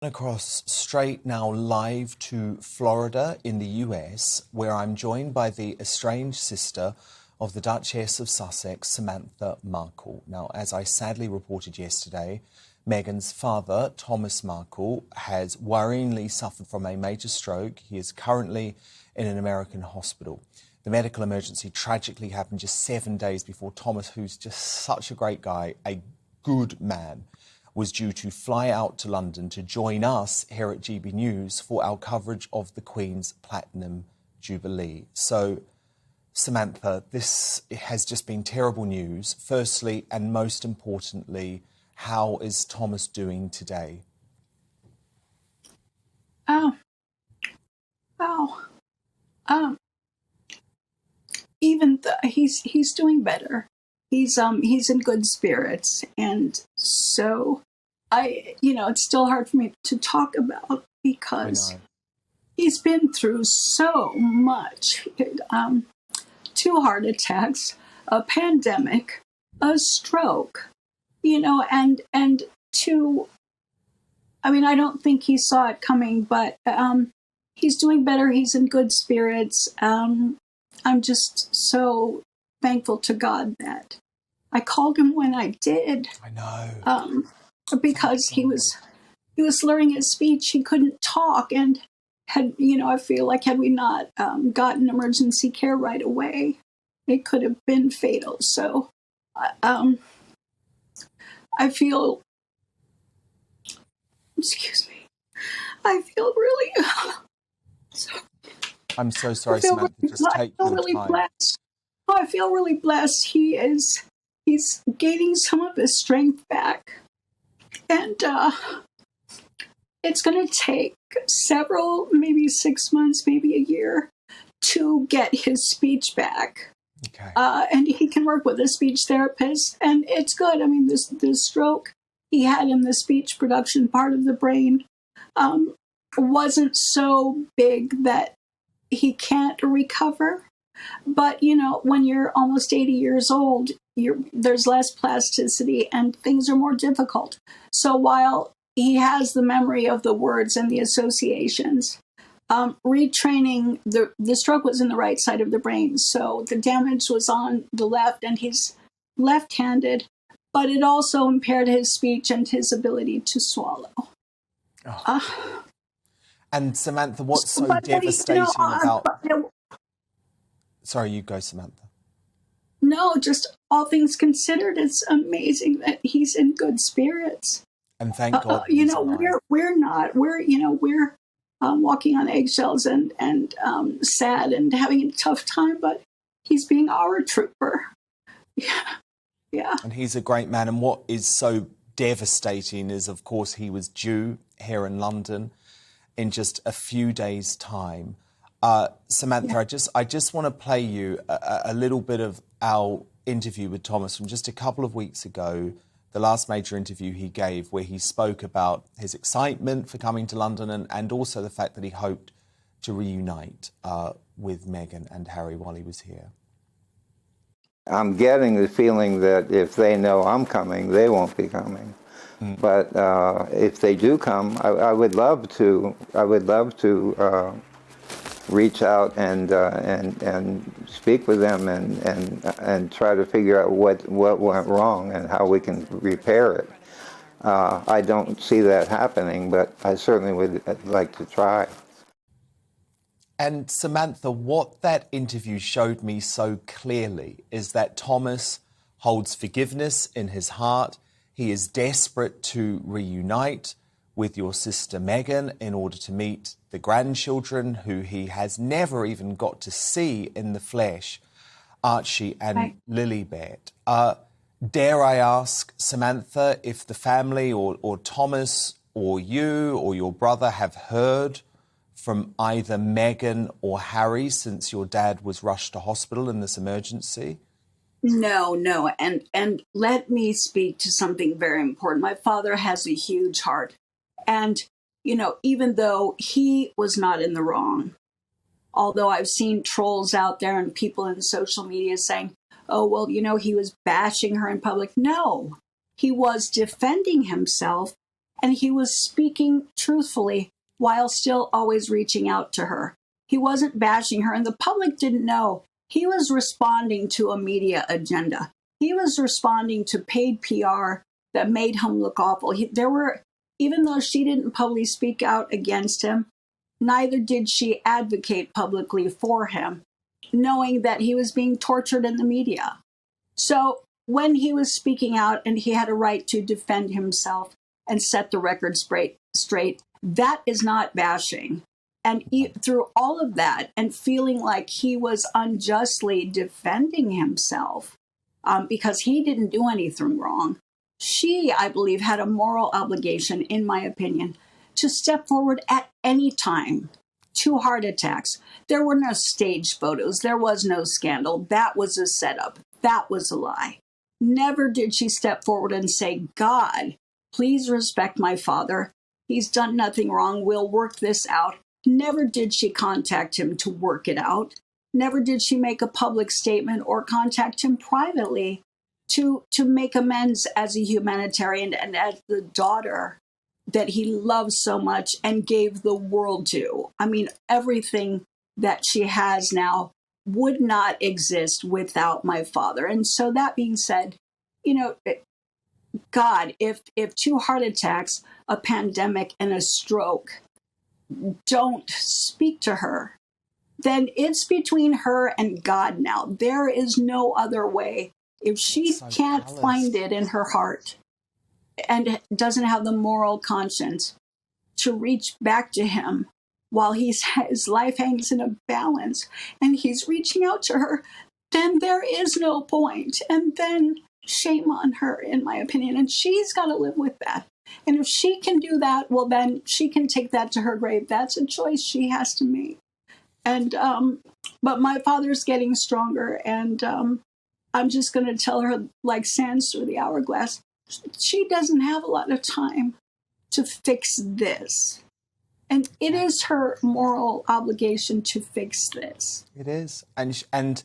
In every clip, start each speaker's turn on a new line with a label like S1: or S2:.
S1: Across straight now live to Florida in the US, where I'm joined by the estranged sister of the Duchess of Sussex, Samantha Markle. Now, as I sadly reported yesterday, Meghan's father, Thomas Markle, has worryingly suffered from a major stroke. He is currently in an American hospital. The medical emergency tragically happened just 7 days before Thomas, who's just such a great guy, a good man, was due to fly out to London to join us here at GB News for our coverage of the Queen's Platinum Jubilee. So, Samantha, this has just been terrible news. Firstly, and most importantly, how is Thomas doing today?
S2: He's doing better. He's in good spirits, and so it's still hard for me to talk about because he's been through so much. 2 heart attacks, a pandemic, a stroke, and two. I mean, I don't think he saw it coming, but he's doing better. He's in good spirits. I'm just so thankful to God that I called him when I did.
S1: I know.
S2: Because he was slurring his speech. He couldn't talk, and I feel like had we not gotten emergency care right away, it could have been fatal. So I feel, I feel really sorry.
S1: I'm so sorry, Samantha. Just take your time.
S2: Blessed. I feel really blessed. He's gaining some of his strength back, and it's going to take several, maybe 6 months, maybe a year, to get his speech back.
S1: Okay.
S2: And he can work with a speech therapist, and it's good. I mean, this stroke he had in the speech production part of the brain wasn't so big that he can't recover. But, when you're almost 80 years old, there's less plasticity and things are more difficult. So while he has the memory of the words and the associations, retraining, the stroke was in the right side of the brain. So the damage was on the left, and he's left-handed, but it also impaired his speech and his ability to swallow.
S1: And Samantha, what's so devastating about... Sorry, you go, Samantha.
S2: No, just all things considered, it's amazing that he's in good spirits.
S1: And thank God.
S2: We're walking on eggshells and sad and having a tough time, but he's being our trooper. Yeah.
S1: And he's a great man. And what is so devastating is, of course, he was due here in London in just a few days' time. Samantha, yeah. I just want to play you a little bit of our interview with Thomas from just a couple of weeks ago, the last major interview he gave, where he spoke about his excitement for coming to London and also the fact that he hoped to reunite with Meghan and Harry while he was here.
S3: I'm getting the feeling that if they know I'm coming, they won't be coming. But if they do come, I would love to. Reach out and speak with them and try to figure out what went wrong and how we can repair it. I don't see that happening, but I certainly would like to try.
S1: And Samantha, what that interview showed me so clearly is that Thomas holds forgiveness in his heart. He is desperate to reunite with your sister Meghan in order to meet the grandchildren who he has never even got to see in the flesh, Archie and Lilibet. Dare I ask, Samantha, if the family or Thomas or you or your brother have heard from either Meghan or Harry since your dad was rushed to hospital in this emergency?
S2: No. And let me speak to something very important. My father has a huge heart. And, even though he was not in the wrong, although I've seen trolls out there and people in social media saying, oh, well, he was bashing her in public. No, he was defending himself and he was speaking truthfully while still always reaching out to her. He wasn't bashing her, and the public didn't know. He was responding to a media agenda. He was responding to paid PR that made him look awful. Even though she didn't publicly speak out against him, neither did she advocate publicly for him, knowing that he was being tortured in the media. So when he was speaking out and he had a right to defend himself and set the record straight, that is not bashing. And through all of that and feeling like he was unjustly defending himself because he didn't do anything wrong, she, I believe, had a moral obligation, in my opinion, to step forward at any time. 2 heart attacks. There were no staged photos. There was no scandal. That was a setup. That was a lie. Never did she step forward and say, God, please respect my father. He's done nothing wrong. We'll work this out. Never did she contact him to work it out. Never did she make a public statement or contact him privately to make amends as a humanitarian and as the daughter that he loves so much and gave the world to. I mean, everything that she has now would not exist without my father. And so that being said, God, if 2 heart attacks, a pandemic, and a stroke don't speak to her, then it's between her and God now. There is no other way. If she can't find it in her heart and doesn't have the moral conscience to reach back to him while his life hangs in a balance and he's reaching out to her, then there is no point. And then shame on her, in my opinion. And she's got to live with that. And if she can do that, well, then she can take that to her grave. That's a choice she has to make. And, but my father's getting stronger, and I'm just going to tell her, like sands through the hourglass, she doesn't have a lot of time to fix this. And it is her moral obligation to fix this.
S1: It is. And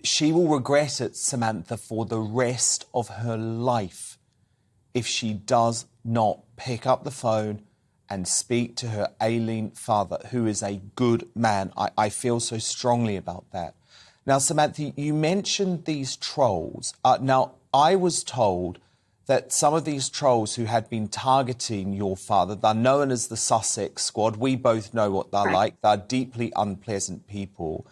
S1: she will regret it, Samantha, for the rest of her life if she does not pick up the phone and speak to her ailing father, who is a good man. I feel so strongly about that. Now, Samantha, you mentioned these trolls. Now, I was told that some of these trolls who had been targeting your father, they're known as the Sussex Squad. We both know what they're like. They're deeply unpleasant people.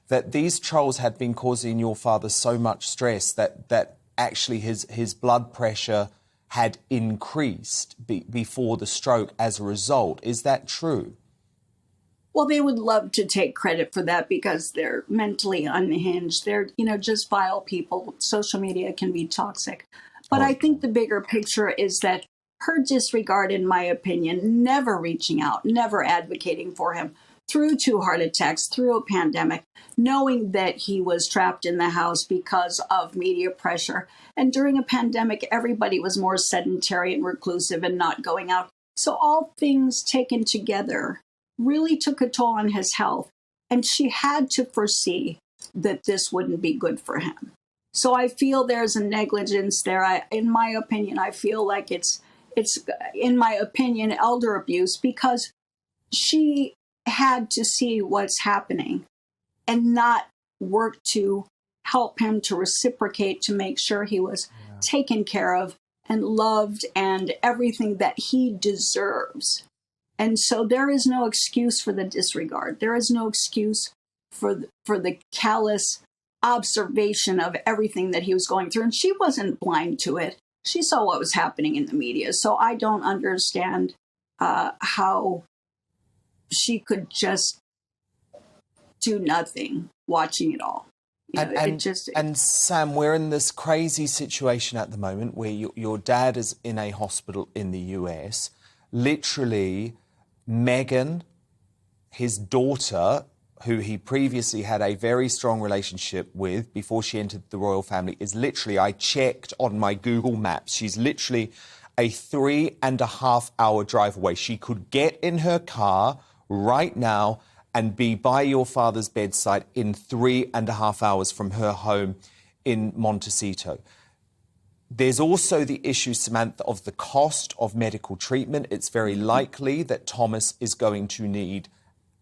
S1: That these trolls had been causing your father so much stress that actually his blood pressure had increased before the stroke as a result. Is that true?
S2: Well, they would love to take credit for that because they're mentally unhinged. They're, just vile people. Social media can be toxic. But I think the bigger picture is that her disregard, in my opinion, never reaching out, never advocating for him through 2 heart attacks, through a pandemic, knowing that he was trapped in the house because of media pressure. And during a pandemic, everybody was more sedentary and reclusive and not going out. So all things taken together really took a toll on his health. And she had to foresee that this wouldn't be good for him. So I feel there's a negligence there. In my opinion, I feel like it's in my opinion, elder abuse, because she had to see what's happening and not work to help him to reciprocate, to make sure he was taken care of and loved and everything that he deserves. And so there is no excuse for the disregard. There is no excuse for the callous observation of everything that he was going through. And she wasn't blind to it. She saw what was happening in the media. So I don't understand how she could just do nothing watching it all.
S1: And Sam, we're in this crazy situation at the moment where your dad is in a hospital in the US. Literally, Meghan, his daughter, who he previously had a very strong relationship with before she entered the royal family, is literally, I checked on my Google Maps, she's literally a 3.5 hour drive away. She could get in her car right now and be by your father's bedside in 3.5 hours from her home in Montecito. There's also the issue, Samantha, of the cost of medical treatment. It's very likely that Thomas is going to need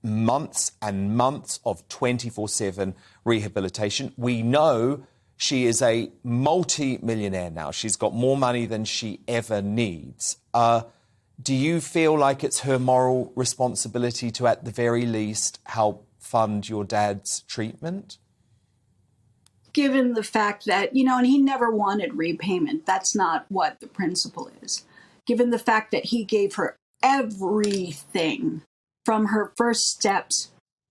S1: months and months of 24/7 rehabilitation. We know she is a multi-millionaire now. She's got more money than she ever needs. Do you feel like it's her moral responsibility to, at the very least, help fund your dad's treatment?
S2: Given the fact that, and he never wanted repayment. That's not what the principle is. Given the fact that he gave her everything from her first steps,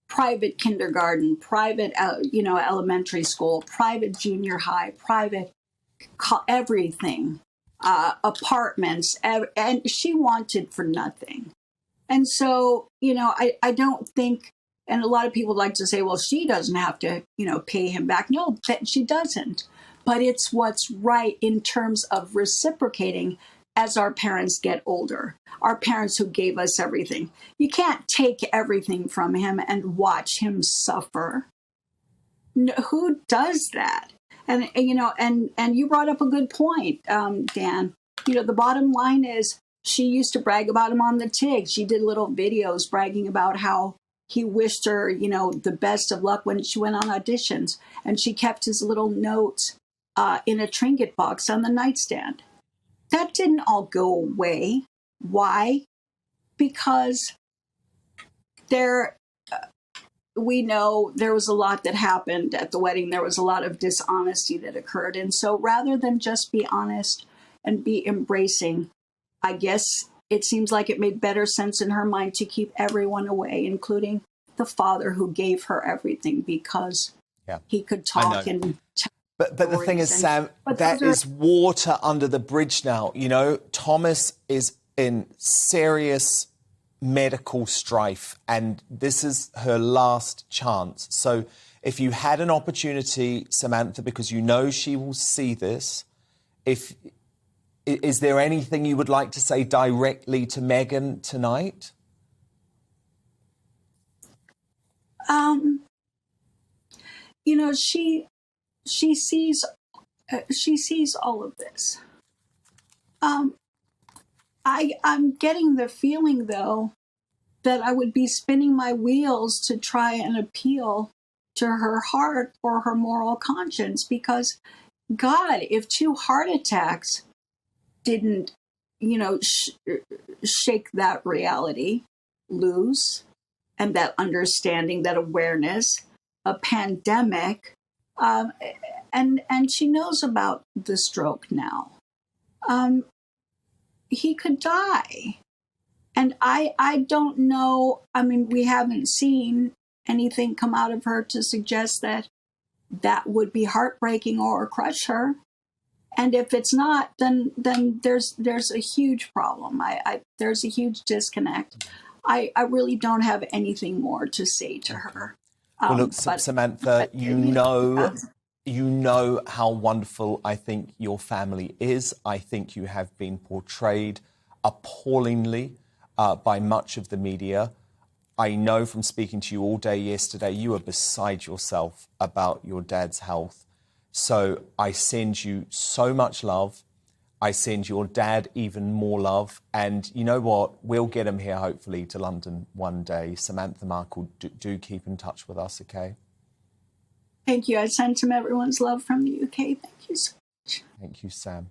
S2: private kindergarten, private, elementary school, private junior high, private, everything, apartments, and she wanted for nothing. And so, I don't think, and a lot of people like to say, well, she doesn't have to, pay him back. No, she doesn't. But it's what's right in terms of reciprocating as our parents get older, our parents who gave us everything. You can't take everything from him and watch him suffer. No, who does that? And you brought up a good point, Dan. The bottom line is she used to brag about him on the TIG. She did little videos bragging about how he wished her, the best of luck when she went on auditions. And she kept his little notes in a trinket box on the nightstand. That didn't all go away. Why? Because we know there was a lot that happened at the wedding. There was a lot of dishonesty that occurred. And so rather than just be honest and be embracing, I guess it seems like it made better sense in her mind to keep everyone away, including the father who gave her everything because he could talk and tell.
S1: But the thing is, Sam, that is water under the bridge now. Thomas is in serious medical strife, and this is her last chance. So if you had an opportunity, Samantha, because she will see this, is there anything you would like to say directly to Meghan tonight?
S2: She sees all of this. I'm getting the feeling, though, that I would be spinning my wheels to try and appeal to her heart or her moral conscience, because God, if 2 heart attacks didn't, shake that reality loose and that understanding, that awareness, a pandemic, and she knows about the stroke now. He could die. And I don't know. I mean, we haven't seen anything come out of her to suggest that would be heartbreaking or crush her. And if it's not, then there's a huge problem. There's a huge disconnect. I really don't have anything more to say to her.
S1: Well, look, Samantha, you know how wonderful I think your family is. I think you have been portrayed appallingly by much of the media. I know from speaking to you all day yesterday, you were beside yourself about your dad's health. So I send you so much love. I send your dad even more love. And you know what? We'll get him here, hopefully, to London one day. Samantha Markle, do keep in touch with us, OK?
S2: Thank you. I sent him everyone's love from the UK. Thank you so much.
S1: Thank you, Sam.